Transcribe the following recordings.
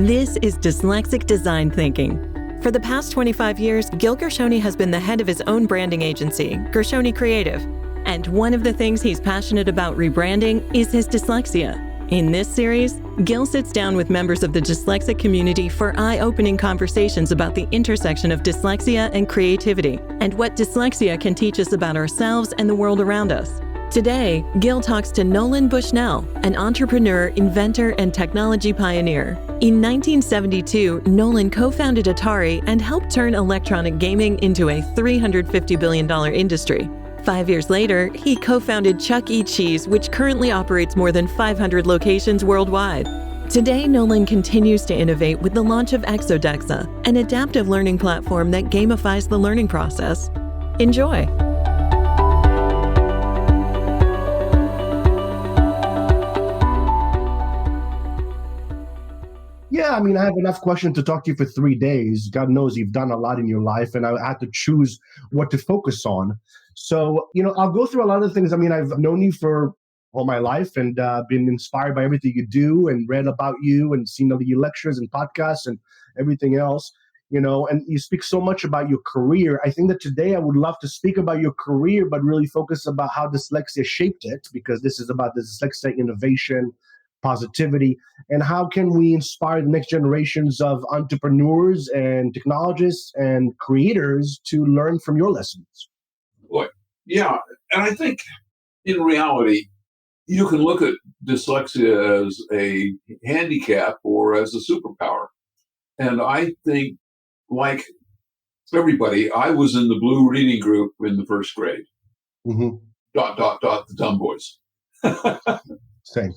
This is Dyslexic Design Thinking. For the past 25 years, Gil Gershoni has been the head of his own branding agency, Gershoni Creative. And one of the things he's passionate about rebranding is his dyslexia. In this series, Gil sits down with members of the dyslexic community for eye-opening conversations about the intersection of dyslexia and creativity, and what dyslexia can teach us about ourselves and the world around us. Today, Gil talks to Nolan Bushnell, an entrepreneur, inventor, and technology pioneer. In 1972, Nolan co-founded Atari and helped turn electronic gaming into a $350 billion industry. 5 years later, he co-founded Chuck E. Cheese, which currently operates more than 500 locations worldwide. Today, Nolan continues to innovate with the launch of Exodexa, an adaptive learning platform that gamifies the learning process. Enjoy! Yeah, I mean, I have enough questions to talk to you for 3 days. God knows you've done a lot in your life, and I had to choose what to focus on. So, I'll go through a lot of things. I mean, I've known you for all my life and been inspired by everything you do and read about you and seen all your lectures and podcasts and everything else, and you speak so much about your career. I think that today I would love to speak about your career, but really focus about how dyslexia shaped it, because this is about the dyslexia innovation, positivity, and how can we inspire the next generations of entrepreneurs and technologists and creators to learn from your lessons. Boy, yeah. And I think in reality, you can look at dyslexia as a handicap or as a superpower. And I think, like everybody, I was in the blue reading group in the first grade. Mm-hmm. ... The dumb boys. Same.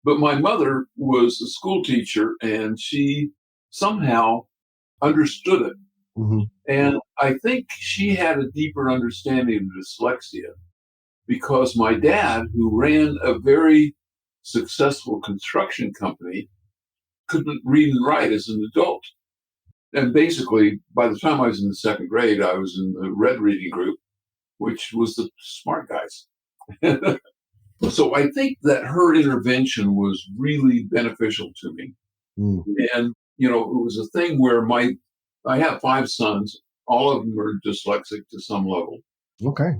But my mother was a school teacher, and she somehow understood it. Mm-hmm. And I think she had a deeper understanding of dyslexia because my dad, who ran a very successful construction company, couldn't read and write as an adult. And basically, by the time I was in the second grade, I was in the red reading group, which was the smart guys. So I think that her intervention was really beneficial to me. Mm. And, it was a thing where I have 5 sons. All of them are dyslexic to some level. Okay.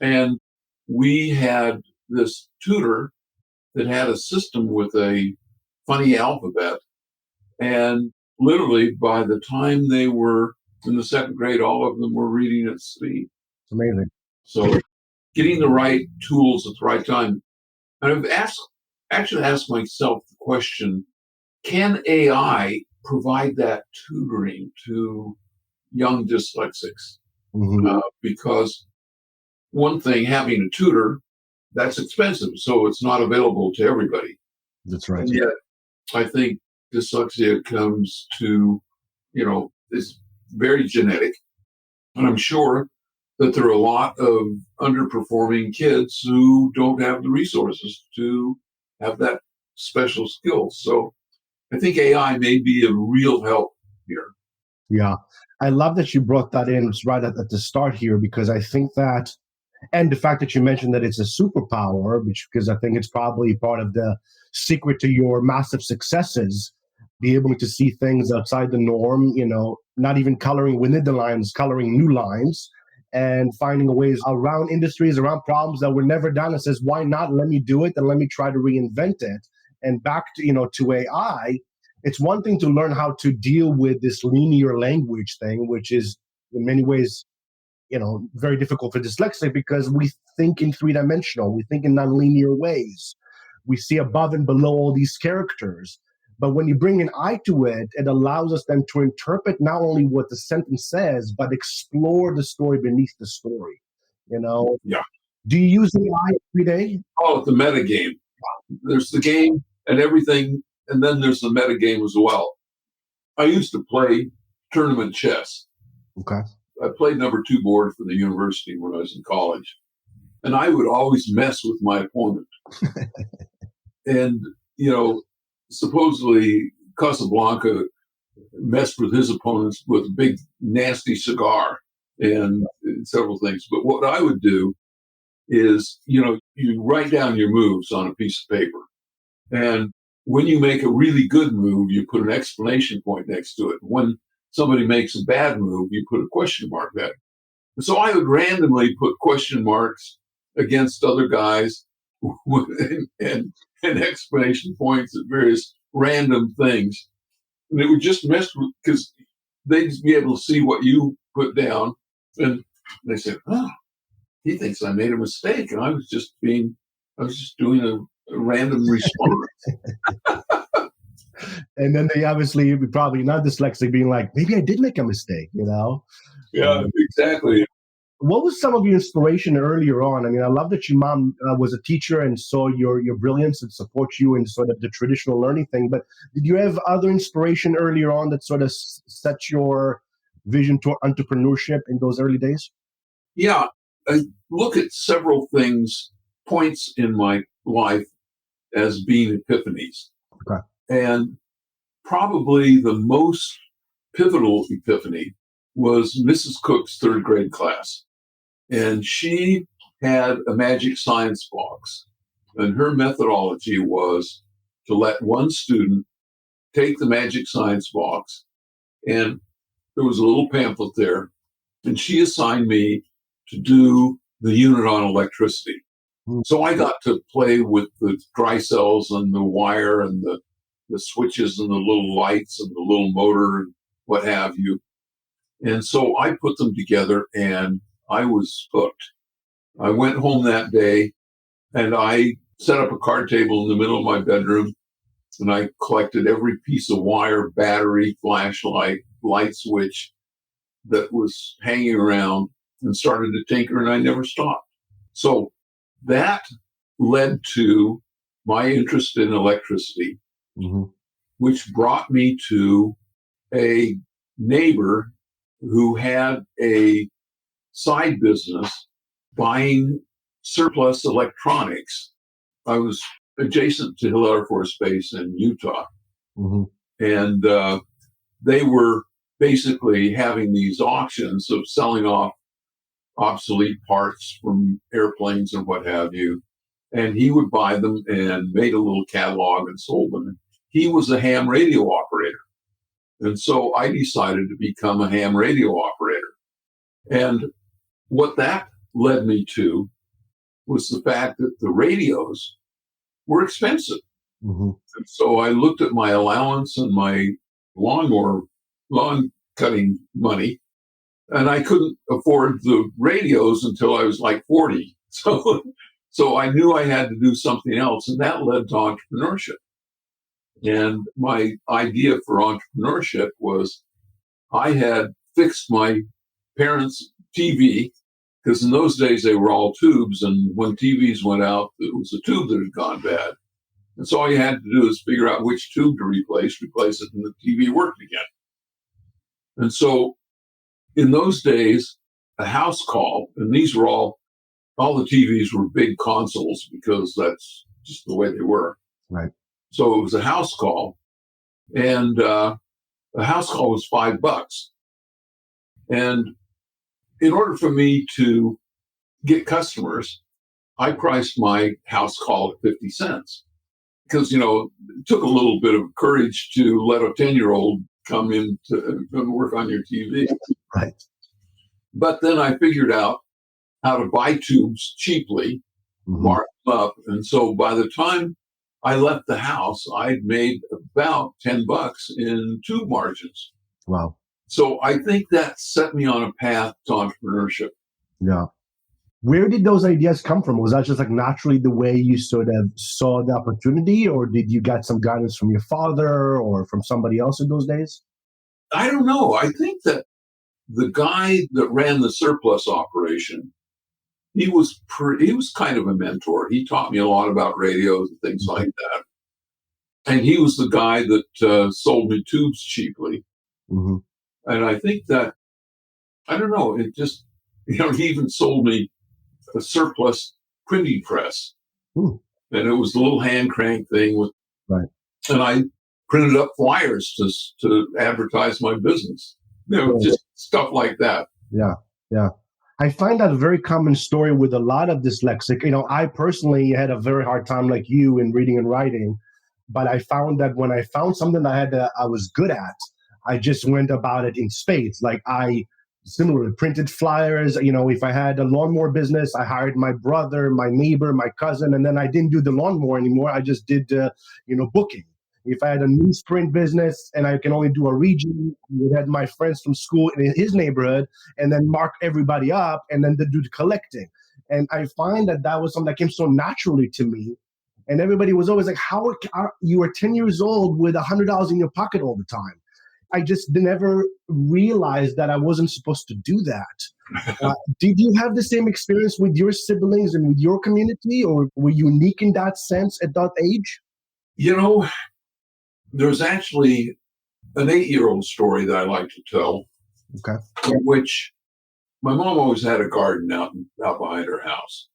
And we had this tutor that had a system with a funny alphabet. And literally by the time they were in the second grade, all of them were reading at speed. It's amazing. So getting the right tools at the right time. And I've actually asked myself the question, can AI provide that tutoring to young dyslexics? Mm-hmm. Because one thing, having a tutor, that's expensive, so it's not available to everybody. That's right. And yet, I think dyslexia comes to, is very genetic. And I'm sure that there are a lot of underperforming kids who don't have the resources to have that special skill. So I think AI may be a real help here. Yeah. I love that you brought that in right at the start here, because I think that, and the fact that you mentioned that it's a superpower, because I think it's probably part of the secret to your massive successes, be able to see things outside the norm, not even coloring within the lines, coloring new lines, and finding ways around industries, around problems that were never done, and says, why not? Let me do it, and let me try to reinvent it. And back to, to AI, it's one thing to learn how to deal with this linear language thing, which is in many ways, very difficult for dyslexia, because we think in 3-dimensional, we think in nonlinear ways. We see above and below all these characters. But when you bring an eye to it, it allows us then to interpret not only what the sentence says, but explore the story beneath the story. Yeah. Do you use AI every day? Oh, the meta game. There's the game and everything, and then there's the meta game as well. I used to play tournament chess. Okay. I played number 2 board for the university when I was in college, and I would always mess with my opponent. And, supposedly Casablanca messed with his opponents with a big, nasty cigar and several things. But what I would do is, you write down your moves on a piece of paper. And when you make a really good move, you put an exclamation point next to it. When somebody makes a bad move, you put a question mark there. And so I would randomly put question marks against other guys and exclamation points at various random things. And it would just mess with, because they'd be able to see what you put down. And they said, oh, he thinks I made a mistake. And I was just doing a random response. And then they obviously probably not dyslexic being like, maybe I did make a mistake, you know? Yeah, exactly. What was some of your inspiration earlier on? I mean, I love that your mom was a teacher and saw your brilliance and support you in sort of the traditional learning thing. But did you have other inspiration earlier on that sort of set your vision toward entrepreneurship in those early days? Yeah, I look at several points in my life as being epiphanies. Okay. And probably the most pivotal epiphany was Mrs. Cook's third grade class. And she had a magic science box. And her methodology was to let one student take the magic science box. And there was a little pamphlet there. And she assigned me to do the unit on electricity. So I got to play with the dry cells and the wire and the switches and the little lights and the little motor and what have you. And so I put them together and I was hooked. I went home that day and I set up a card table in the middle of my bedroom and I collected every piece of wire, battery, flashlight, light switch that was hanging around and started to tinker, and I never stopped. So that led to my interest in electricity, which brought me to a neighbor who had a side business buying surplus electronics. I was adjacent to Hill Air Force Base in Utah. And they were basically having these auctions of selling off obsolete parts from airplanes and what have you. And he would buy them and made a little catalog and sold them. He was a ham radio operator. And so I decided to become a ham radio operator. And what that led me to was the fact that the radios were expensive. And so I looked at my allowance and my lawn cutting money, and I couldn't afford the radios until I was like 40. So I knew I had to do something else, and that led to entrepreneurship. And my idea for entrepreneurship was I had fixed my parents' TV, because in those days they were all tubes, and when TVs went out, it was a tube that had gone bad. And so all you had to do is figure out which tube to replace it, and the TV worked again. And so in those days, a house call, and these were all the TVs were big consoles because that's just the way they were. Right. So it was a house call, and the house call was $5. And in order for me to get customers, I priced my house call at 50 cents. Because, it took a little bit of courage to let a 10-year-old come in to work on your TV. Right. But then I figured out how to buy tubes cheaply, mark them up. And so by the time I left the house, I'd made about $10 in tube margins. Wow. So I think that set me on a path to entrepreneurship. Yeah. Where did those ideas come from? Was that just like naturally the way you sort of saw the opportunity, or did you get some guidance from your father or from somebody else in those days? I don't know. I think that the guy that ran the surplus operation, he was kind of a mentor. He taught me a lot about radios and things like that. And he was the guy that sold me tubes cheaply. And I think that, I don't know, it just, he even sold me a surplus printing press. And it was a little hand crank thing with, and I printed up flyers to advertise my business. Just stuff like that. Yeah. I find that a very common story with a lot of dyslexic. I personally had a very hard time like you in reading and writing, But I found that when I found something I was good at, I just went about it in spades. Like I similarly printed flyers. If I had a lawnmower business, I hired my brother, my neighbor, my cousin, and then I didn't do the lawnmower anymore. I just did, booking. If I had a newsprint business and I can only do a region, I would have my friends from school in his neighborhood and then mark everybody up and then do the collecting. And I find that was something that came so naturally to me. And everybody was always like, how you were 10 years old with $100 in your pocket all the time? I just never realized that I wasn't supposed to do that. Did you have the same experience with your siblings and with your community, or were you unique in that sense at that age? There's actually an 8-year-old story that I like to tell, okay, in which my mom always had a garden out behind her house.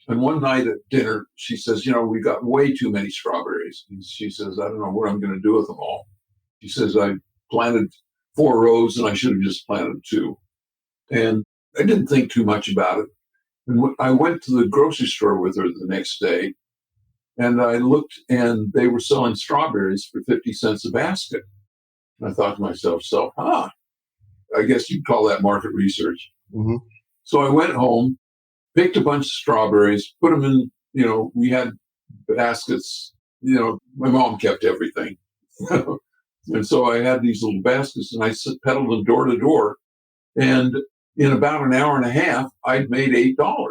And one night at dinner, she says, we got way too many strawberries. And she says, I don't know what I'm going to do with them all. She says, I planted 4 rows and I should have just planted 2. And I didn't think too much about it. And I went to the grocery store with her the next day, and I looked and they were selling strawberries for 50 cents a basket. And I thought to myself, I guess you'd call that market research. Mm-hmm. So I went home, picked a bunch of strawberries, put them in, we had baskets, my mom kept everything. And so I had these little baskets and I pedaled them door to door. And in about an hour and a half, I'd made $8.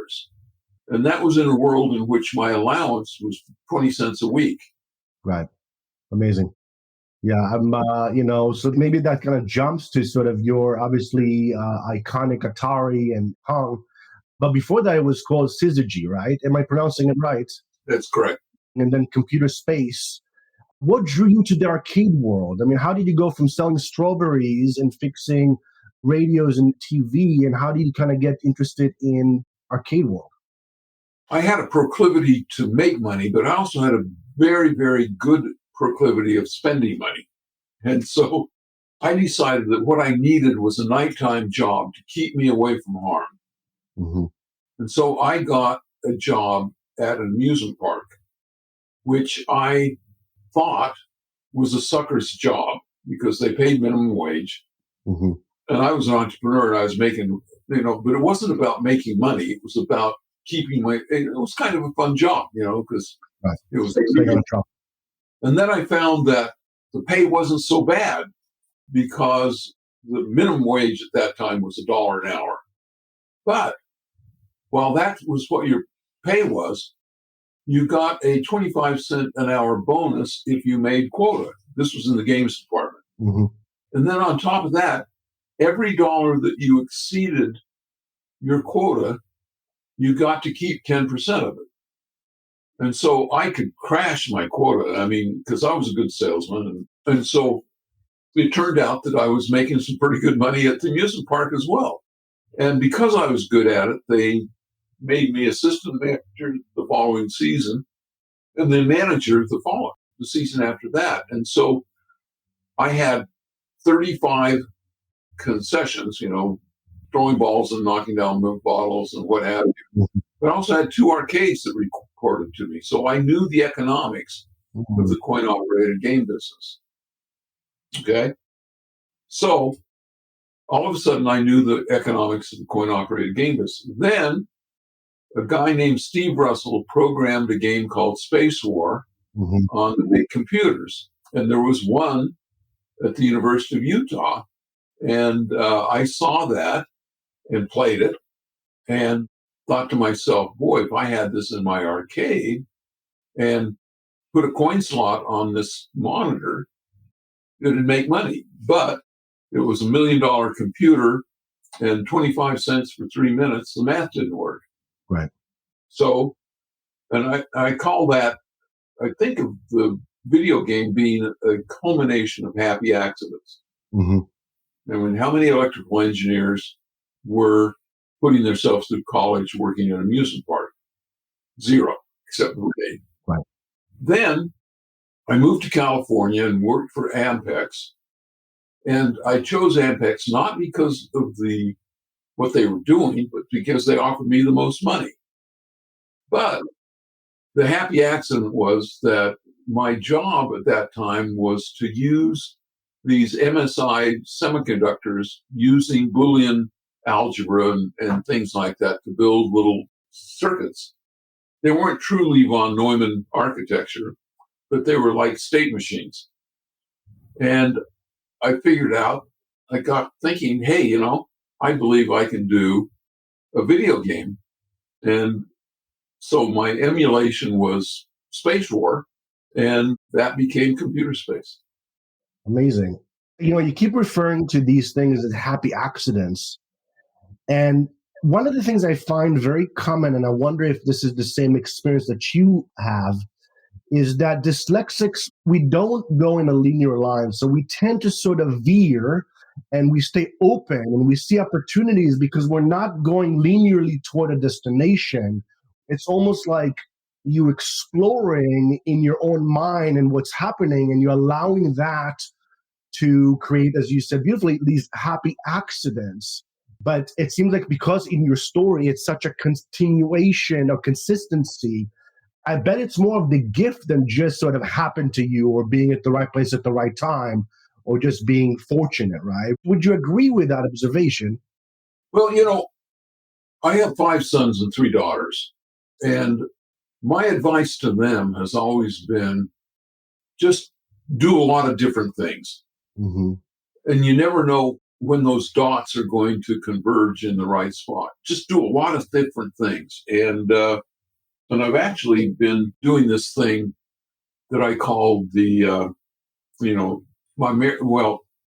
And that was in a world in which my allowance was 20 cents a week. Right. Amazing. Yeah. So maybe that kind of jumps to sort of your obviously iconic Atari and Pong. But before that, it was called Syzygy, right? Am I pronouncing it right? That's correct. And then Computer Space. What drew you to the arcade world? I mean, how did you go from selling strawberries and fixing radios and TV, and how did you kind of get interested in arcade world? I had a proclivity to make money, but I also had a very, very good proclivity of spending money. And so I decided that what I needed was a nighttime job to keep me away from harm. Mm-hmm. And so I got a job at an amusement park, which I thought was a sucker's job because they paid minimum wage. Mm-hmm. And I was an entrepreneur and I was making, but it wasn't about making money. It was about keeping it was kind of a fun job, because right. It was. And then I found that the pay wasn't so bad because the minimum wage at that time was $1 an hour. But while that was what your pay was, you got a 25-cent an hour bonus if you made quota. This was in the games department. Mm-hmm. And then on top of that, every dollar that you exceeded your quota, you got to keep 10% of it. And so I could crash my quota, because I was a good salesman. And so it turned out that I was making some pretty good money at the amusement park as well. And because I was good at it, they made me assistant manager the following season and then manager the season after that. And so I had 35 concessions, throwing balls and knocking down milk bottles and what have you. But I also had 2 arcades that reported to me. So I knew the economics of the coin-operated game business. Okay? So all of a sudden I knew the economics of the coin-operated game business. Then a guy named Steve Russell programmed a game called Space War on the big computers. And there was one at the University of Utah. And I saw that and played it and thought to myself, boy, if I had this in my arcade and put a coin slot on this monitor, it'd make money. But it was $1 million computer and 25 cents for 3 minutes. The math didn't work. Right. So, and I call that, I think of the video game being a culmination of happy accidents. Mm-hmm. How many electrical engineers were putting themselves through college working in an amusement park? 0, except for me. Right. Then I moved to California and worked for Ampex. And I chose Ampex not because of what they were doing, but because they offered me the most money. But the happy accident was that my job at that time was to use these MSI semiconductors using Boolean algebra and things like that to build little circuits. They weren't truly von Neumann architecture, but they were like state machines. And I figured out, I got thinking, hey, I believe I can do a video game. And so my emulation was Space War, and that became Computer Space. Amazing. You keep referring to these things as happy accidents. And one of the things I find very common, and I wonder if this is the same experience that you have, is that dyslexics, we don't go in a linear line. So we tend to sort of veer and we stay open and we see opportunities because we're not going linearly toward a destination. It's almost like you exploring in your own mind and what's happening, and you're allowing that to create, as you said beautifully, these happy accidents. But it seems like because in your story, it's such a continuation of consistency, I bet it's more of the gift than just sort of happened to you or being at the right place at the right time or just being fortunate, right? Would you agree with that observation? Well, I have 5 sons and 3 daughters. And my advice to them has always been just do a lot of different things. Mm-hmm. And you never know when those dots are going to converge in the right spot. Just do a lot of different things. And I've actually been doing this thing that I call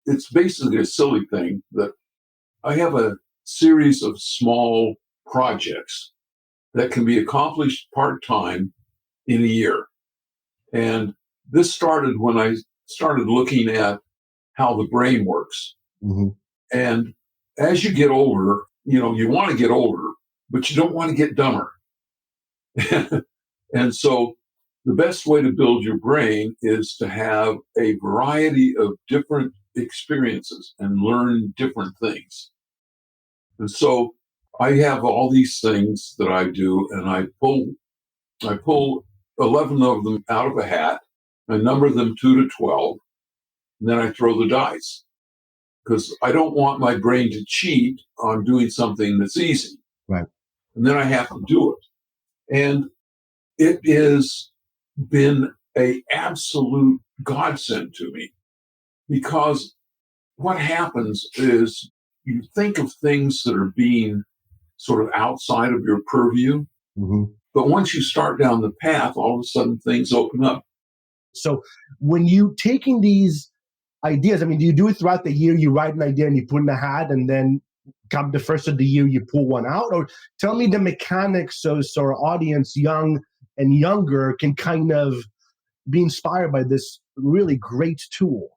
it's basically a silly thing that I have a series of small projects that can be accomplished part-time in a year. And this started when I started looking at how the brain works. Mm-hmm. And as you get older, you want to get older, but you don't want to get dumber. And so the best way to build your brain is to have a variety of different experiences and learn different things. And so I have all these things that I do, and I pull 11 of them out of a hat. I number them 2 to 12, and then I throw the dice because I don't want my brain to cheat on doing something that's easy. Right. And then I have to do it. And it has been an absolute godsend to me because what happens is you think of things that are being sort of outside of your purview. Mm-hmm. But once you start down the path, all of a sudden things open up. So when you taking these ideas, do you do it throughout the year? You write an idea and you put in a hat, and then come the first of the year, you pull one out? Or tell me the mechanics so our audience, young and younger, can kind of be inspired by this really great tool.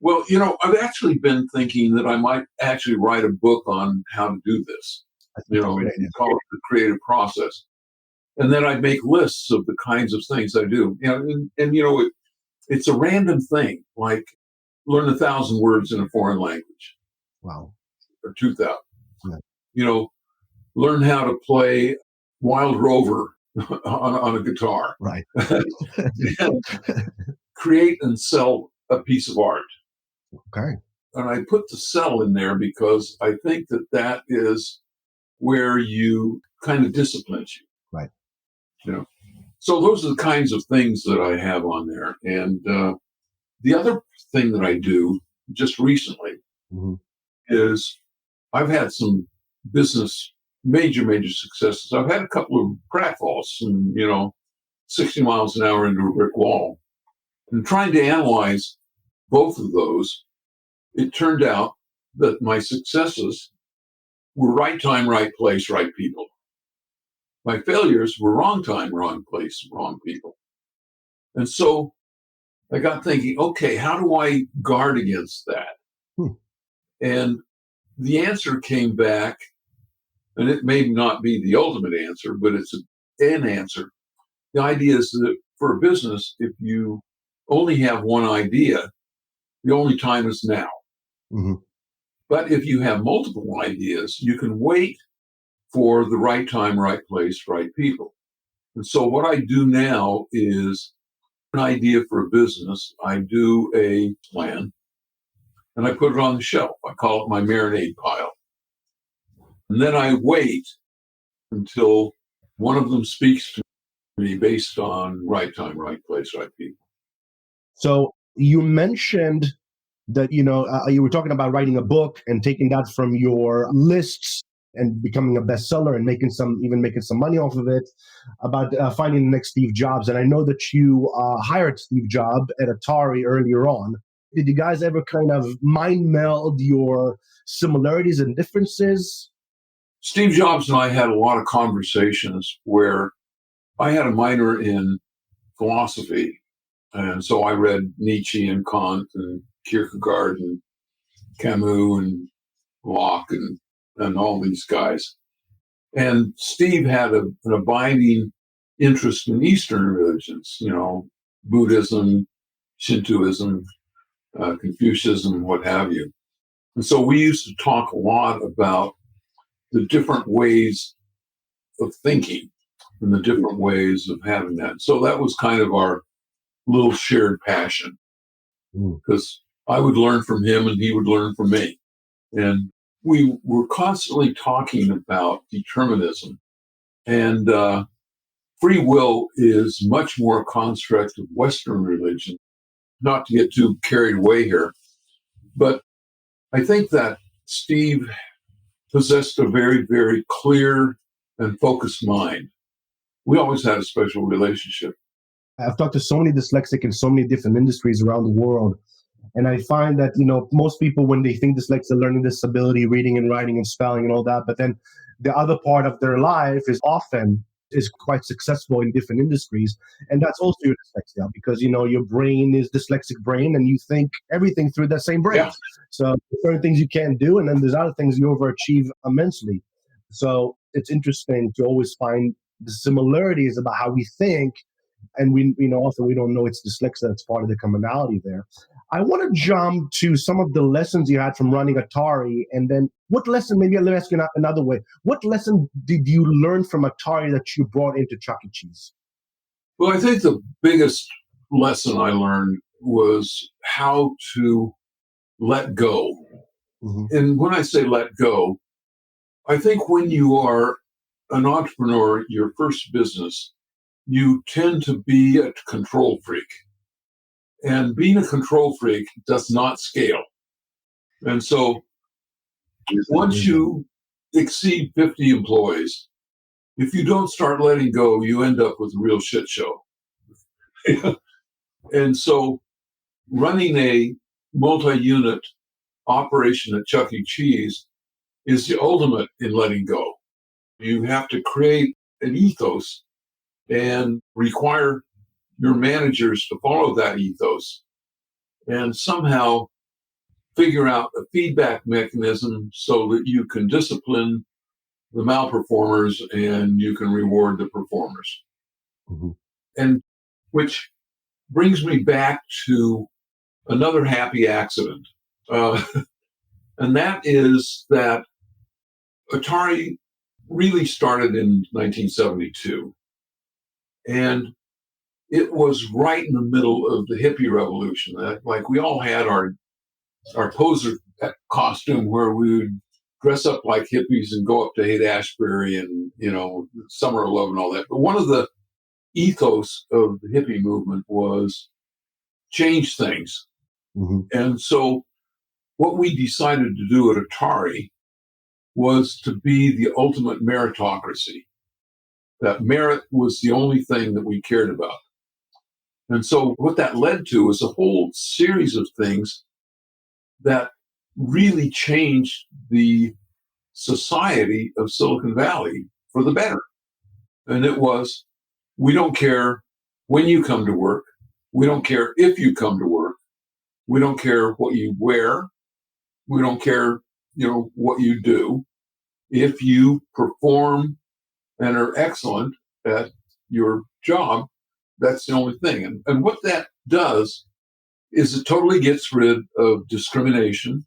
Well, I've actually been thinking that I might actually write a book on how to do this. And call it the creative process. And then I'd make lists of the kinds of things I do. It's a random thing, like learn 1,000 words in a foreign language. Wow. Or 2,000. Yeah. Learn how to play Wild Rover on a guitar. Right. Create and sell a piece of art. Okay. And I put the sell in there because I think that is where you kind of disciplines you. Right. So those are the kinds of things that I have on there. And the other thing that I do just recently mm-hmm. is I've had some business major successes. I've had a couple of pratfalls and 60 miles an hour into a brick wall. And trying to analyze both of those, it turned out that my successes were right time, right place, right people. My failures were wrong time, wrong place, wrong people. And so I got thinking, okay, how do I guard against that? And the answer came back, and it may not be the ultimate answer, but it's an answer. The idea is that for a business, if you only have one idea, the only time is now. Mm-hmm. But if you have multiple ideas, you can wait for the right time, right place, right people. And so what I do now is an idea for a business, I do a plan and I put it on the shelf. I call it my marinade pile. And then I wait until one of them speaks to me based on right time, right place, right people. So you mentioned that, you were talking about writing a book and taking that from your lists and becoming a bestseller and making some money off of it, about finding the next Steve Jobs. And I know that you hired Steve Jobs at Atari earlier on. Did you guys ever kind of mind meld your similarities and differences? Steve Jobs and I had a lot of conversations where I had a minor in philosophy. And so I read Nietzsche and Kant and Kierkegaard and Camus and Locke and all these guys. And Steve had an abiding interest in Eastern religions, Buddhism, Shintoism, Confucianism, what have you. And so we used to talk a lot about the different ways of thinking and the different ways of having that. So that was kind of our little shared passion, because I would learn from him and he would learn from me. And we were constantly talking about determinism. And free will is much more a construct of Western religion. Not to get too carried away here, but I think that Steve possessed a very, very clear and focused mind. We always had a special relationship. I've talked to so many dyslexic in so many different industries around the world. And I find that, most people, when they think dyslexia, learning disability, reading and writing and spelling and all that, but then the other part of their life is quite successful in different industries. And that's also your dyslexia, because, your brain is dyslexic brain and you think everything through that same brain. Yeah. So there's certain things you can't do. And then there's other things you overachieve immensely. So it's interesting to always find the similarities about how we think. And we often we don't know it's dyslexia. That's part of the commonality there. I want to jump to some of the lessons you had from running Atari, and then what lesson, maybe let me ask you another way. What lesson did you learn from Atari that you brought into Chuck E. Cheese? Well, I think the biggest lesson I learned was how to let go. Mm-hmm. And when I say let go, I think when you are an entrepreneur, your first business, you tend to be a control freak. And being a control freak does not scale. And so once you exceed 50 employees, if you don't start letting go, you end up with a real shit show. And so running a multi-unit operation at Chuck E. Cheese is the ultimate in letting go. You have to create an ethos and require your managers to follow that ethos and somehow figure out a feedback mechanism so that you can discipline the malperformers and you can reward the performers. Mm-hmm. And which brings me back to another happy accident. And that is that Atari really started in 1972. And it was right in the middle of the hippie revolution. Like we all had our poser costume where we would dress up like hippies and go up to Haight-Ashbury and, Summer of Love and all that. But one of the ethos of the hippie movement was change things. Mm-hmm. And so what we decided to do at Atari was to be the ultimate meritocracy. That merit was the only thing that we cared about. And so what that led to is a whole series of things that really changed the society of Silicon Valley for the better. And it was, we don't care when you come to work. We don't care if you come to work. We don't care what you wear. We don't care, what you do. If you perform and are excellent at your job, that's the only thing. And what that does is it totally gets rid of discrimination,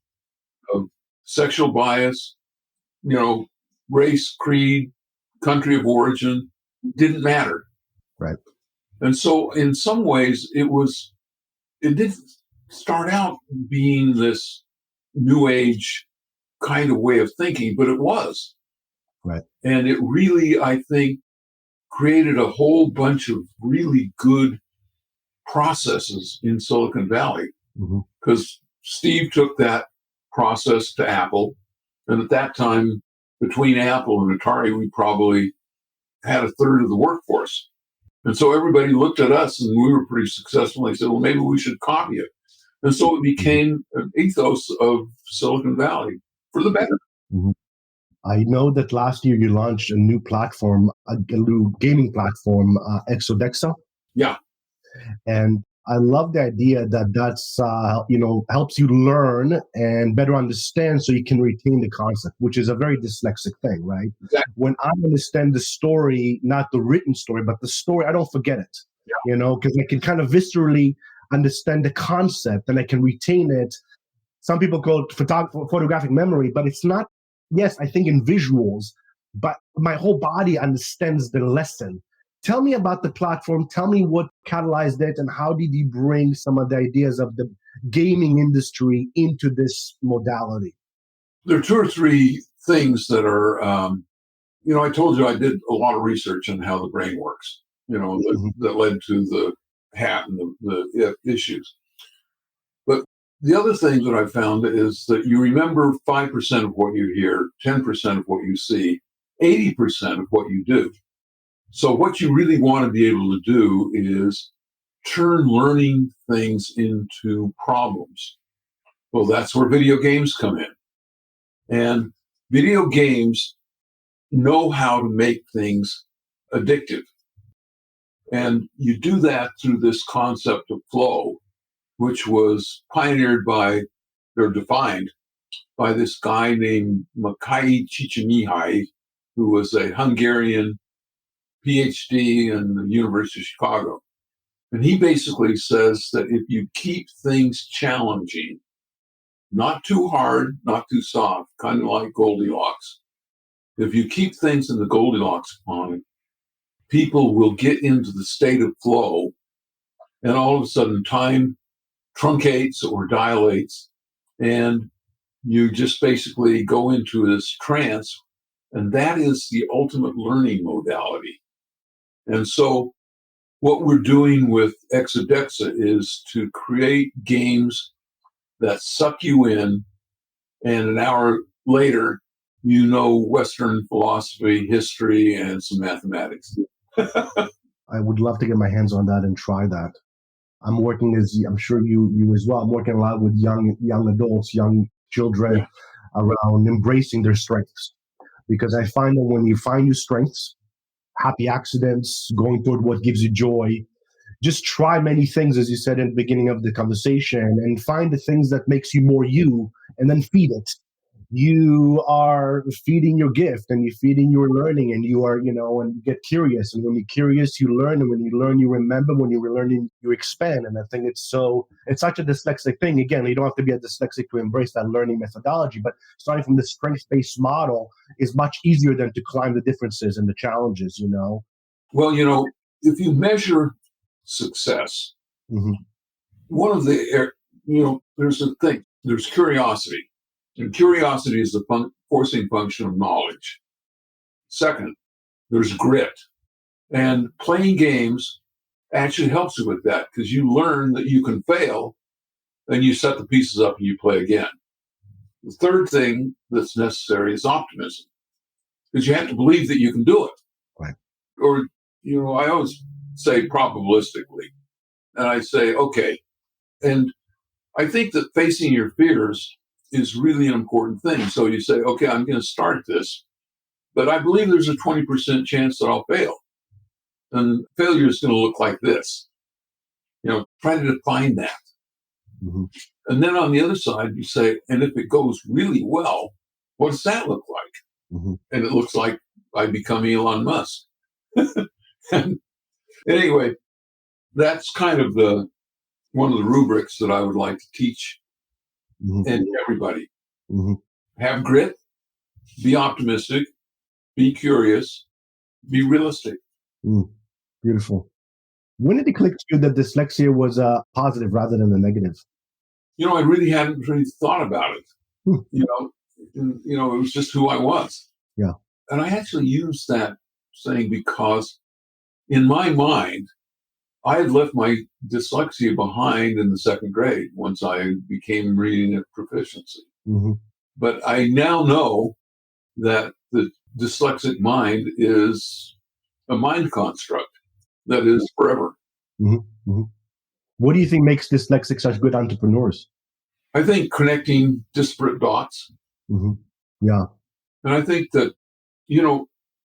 of sexual bias, race, creed, country of origin, didn't matter. Right. And so in some ways it didn't start out being this new age kind of way of thinking, but it was. Right. And it really, I think, created a whole bunch of really good processes in Silicon Valley, because Steve took that process to Apple. And at that time, between Apple and Atari, we probably had a third of the workforce. And so everybody looked at us and we were pretty successful. They said, well, maybe we should copy it. And so it became an ethos of Silicon Valley for the better. I know that last year you launched a new platform, a new gaming platform, Exodexa. Yeah. And I love the idea that that's, helps you learn and better understand so you can retain the concept, which is a very dyslexic thing, right? Exactly. When I understand the story, not the written story, but the story, I don't forget it, because I can kind of viscerally understand the concept and I can retain it. Some people call it photographic memory, but it's not. Yes, I think in visuals, but my whole body understands the lesson. Tell me about the platform. Tell me what catalyzed it and how did you bring some of the ideas of the gaming industry into this modality? There are two or three things that are, I told you I did a lot of research on how the brain works, that led to the hat and the issues. But the other thing that I found is that you remember 5% of what you hear, 10% of what you see, 80% of what you do. So what you really want to be able to do is turn learning things into problems. Well, that's where video games come in. And video games know how to make things addictive. And you do that through this concept of flow, which was pioneered by, or defined by this guy named Makai Csikszentmihalyi, who was a Hungarian PhD in the University of Chicago. And he basically says that if you keep things challenging, not too hard, not too soft, kind of like Goldilocks, if you keep things in the Goldilocks pond, people will get into the state of flow, and all of a sudden time truncates or dilates, and you just basically go into this trance, and that is the ultimate learning modality. And so what we're doing with Exodexa is to create games that suck you in, and an hour later, Western philosophy, history, and some mathematics. I would love to get my hands on that and try that. I'm working, as I'm sure you as well. I'm working a lot with young adults, young children around embracing their strengths, because I find that when you find your strengths, happy accidents, going toward what gives you joy, just try many things, as you said in the beginning of the conversation, and find the things that makes you more you, and then feed it. You are feeding your gift and you're feeding your learning, and you are, and you get curious. And when you're curious, you learn. And when you learn, you remember. When you're learning, you expand. And I think it's such a dyslexic thing. Again, you don't have to be a dyslexic to embrace that learning methodology, but starting from the strengths-based model is much easier than to climb the differences and the challenges, Well, if you measure success, one of the, there's a thing, there's curiosity. And curiosity is the forcing function of knowledge. Second, there's grit. And playing games actually helps you with that, because you learn that you can fail, and you set the pieces up and you play again. The third thing that's necessary is optimism, because you have to believe that you can do it. Right. Or, I always say probabilistically. And I say, okay. And I think that facing your fears is really an important thing. So you say, okay, I'm going to start this, but I believe there's a 20% chance that I'll fail. And failure is going to look like this. Try to define that. And then on the other side, you say, and if it goes really well, what does that look like? And it looks like I become Elon Musk. And anyway, that's kind of one of the rubrics that I would like to teach and everybody. Have grit, be optimistic, be curious, be realistic. Beautiful. When did it click to you that dyslexia was a positive rather than a negative? I really hadn't really thought about it. Hmm. It was just who I was. Yeah. And I actually used that saying because in my mind, I had left my dyslexia behind in the second grade once I became reading at proficiency. Mm-hmm. But I now know that the dyslexic mind is a mind construct that is forever. Mm-hmm. Mm-hmm. What do you think makes dyslexics such good entrepreneurs? I think connecting disparate dots. Mm-hmm. Yeah. And I think that,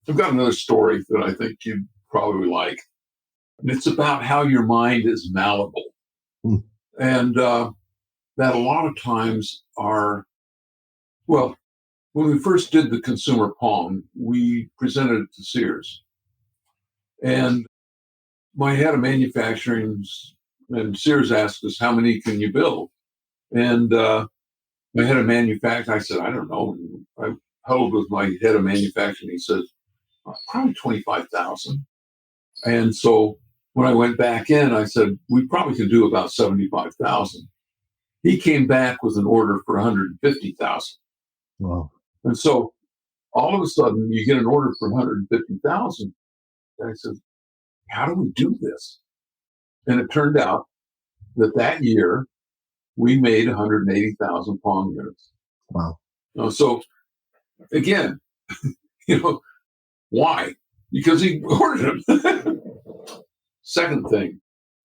I've got another story that I think you'd probably like. And it's about how your mind is malleable. Mm. And that a lot of times when we first did the consumer Pong, we presented it to Sears. And my head of manufacturing and Sears asked us, how many can you build? And my head of manufacturing, I said, I don't know. And I huddled with my head of manufacturing. He said, probably 25,000. And so when I went back in, I said, we probably could do about 75,000. He came back with an order for 150,000. Wow. And so all of a sudden you get an order for 150,000. And I said, how do we do this? And it turned out that year we made 180,000 Pong units. Wow. So again, why? Because he ordered them. Second thing,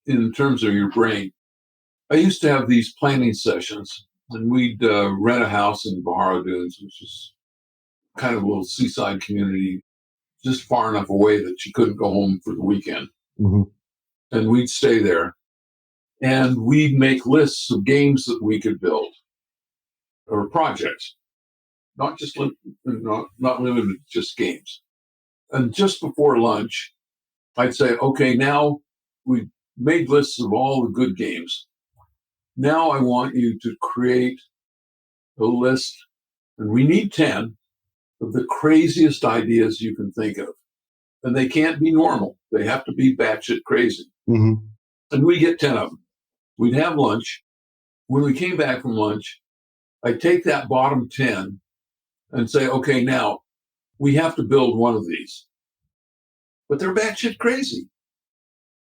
in terms of your brain, I used to have these planning sessions, and we'd rent a house in Bahara Dunes, which is kind of a little seaside community, just far enough away that you couldn't go home for the weekend. Mm-hmm. And we'd stay there, and we'd make lists of games that we could build, or projects, not limited to just games. And just before lunch, I'd say, okay, now we made lists of all the good games. Now I want you to create a list, and we need 10 of the craziest ideas you can think of. And they can't be normal. They have to be batshit crazy. Mm-hmm. And we get 10 of them. We'd have lunch. When we came back from lunch, I'd take that bottom 10 and say, okay, now we have to build one of these. But they're batshit crazy.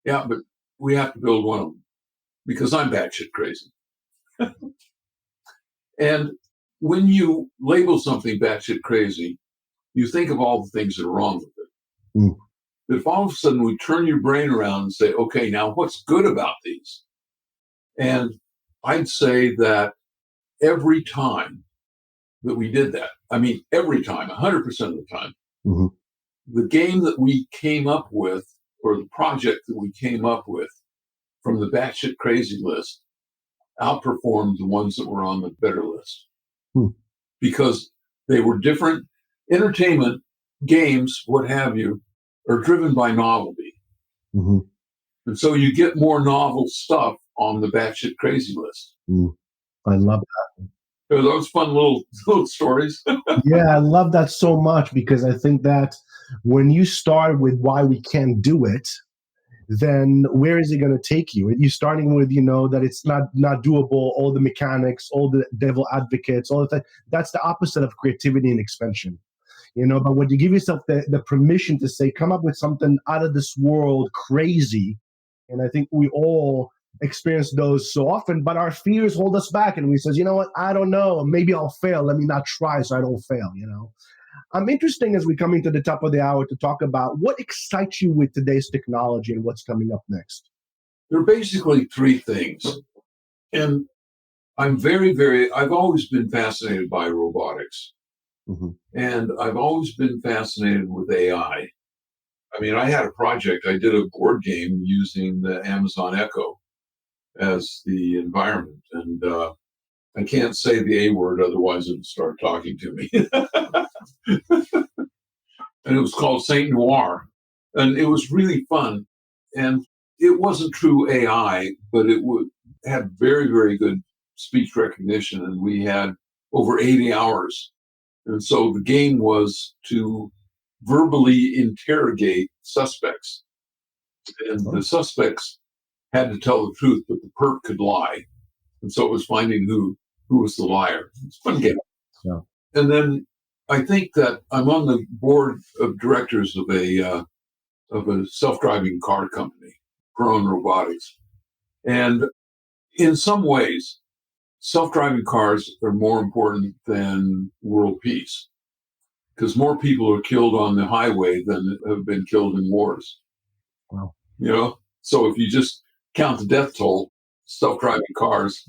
Yeah, but we have to build one of them because I'm batshit crazy. And when you label something batshit crazy, you think of all the things that are wrong with it. Mm. But if all of a sudden we turn your brain around and say, okay, now what's good about these? And I'd say that every time that we did that, every time, 100% of the time, mm-hmm. the game that we came up with, or the project that we came up with from the batshit crazy list, outperformed the ones that were on the better list. Because they were different. Entertainment, games, what have you, are driven by novelty. Mm-hmm. And so you get more novel stuff on the batshit crazy list. I love that. Are those fun little stories? Yeah, I love that so much because I think that when you start with why we can't do it, then where is it going to take you? You're starting with, that it's not doable, all the mechanics, all the devil advocates, all that. That's the opposite of creativity and expansion. But when you give yourself the permission to say, come up with something out of this world crazy, and I think we all experience those so often, but our fears hold us back, and we says, you know what, I don't know, maybe I'll fail. Let me not try so I don't fail, I'm interested as we come into the top of the hour to talk about what excites you with today's technology and what's coming up next. There are basically three things. And I'm I've always been fascinated by robotics. Mm-hmm. And I've always been fascinated with AI. I had a project. I did a board game using the Amazon Echo as the environment. And I can't say the A word, otherwise it would start talking to me. And it was called Saint Noir. And it was really fun. And it wasn't true AI, but it had very, very good speech recognition. And we had over 80 hours. And so the game was to verbally interrogate suspects. And the suspects had to tell the truth, but the perp could lie. And so it was finding who was the liar. It's a fun game. Yeah. And then I think that I'm on the board of directors of a self-driving car company, Drone Robotics. And in some ways, self-driving cars are more important than world peace, because more people are killed on the highway than have been killed in wars. Wow. So if you just count the death toll, self-driving cars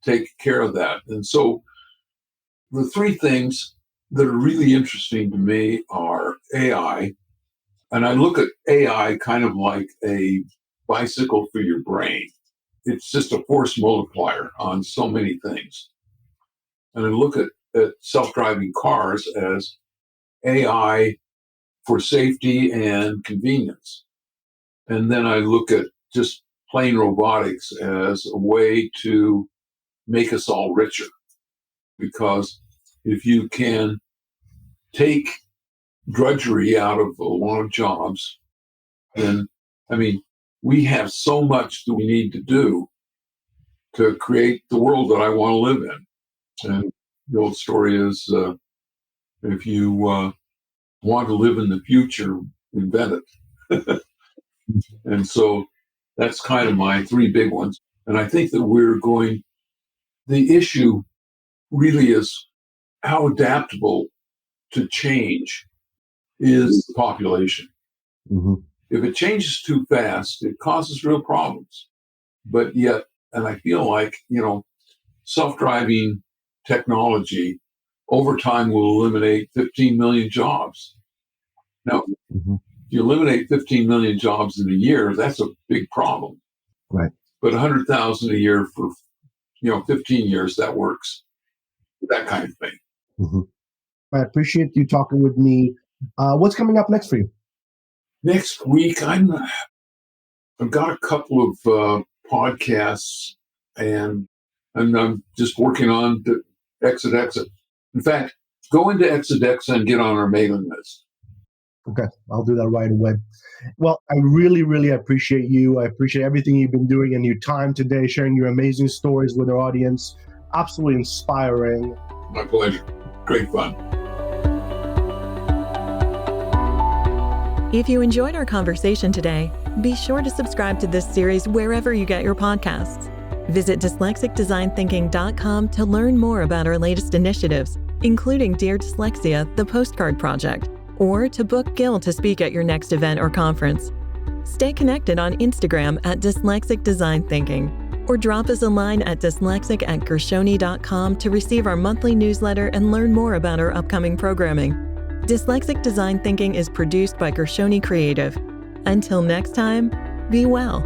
take care of that. And so the three things that are really interesting to me are AI. And I look at AI kind of like a bicycle for your brain. It's just a force multiplier on so many things. And I look at self-driving cars as AI for safety and convenience. And then I look at just plain robotics as a way to make us all richer. Because if you can take drudgery out of a lot of jobs, then, we have so much that we need to do to create the world that I want to live in. And the old story is, if you want to live in the future, invent it. And so that's kind of my three big ones. And I think that the issue really is how adaptable to change is the population. Mm-hmm. If it changes too fast, it causes real problems. But yet, and I feel like, self-driving technology over time will eliminate 15 million jobs. Now, if you eliminate 15 million jobs in a year, that's a big problem. Right. But 100,000 a year for, 15 years, that works. That kind of thing. Mm-hmm. I appreciate you talking with me. What's coming up next for you? Next week, I've got a couple of podcasts, and I'm just working on the Exit. In fact, go into Exit and get on our mailing list. Okay, I'll do that right away. Well, I really, really appreciate you. I appreciate everything you've been doing and your time today, sharing your amazing stories with our audience. Absolutely inspiring. My pleasure. Great fun. If you enjoyed our conversation today, be sure to subscribe to this series wherever you get your podcasts. Visit dyslexicdesignthinking.com to learn more about our latest initiatives, including Dear Dyslexia, the Postcard Project, or to book Gil to speak at your next event or conference. Stay connected on Instagram at Dyslexic Design Thinking, or drop us a line at dyslexic@gershoni.com to receive our monthly newsletter and learn more about our upcoming programming. Dyslexic Design Thinking is produced by Gershoni Creative. Until next time, be well.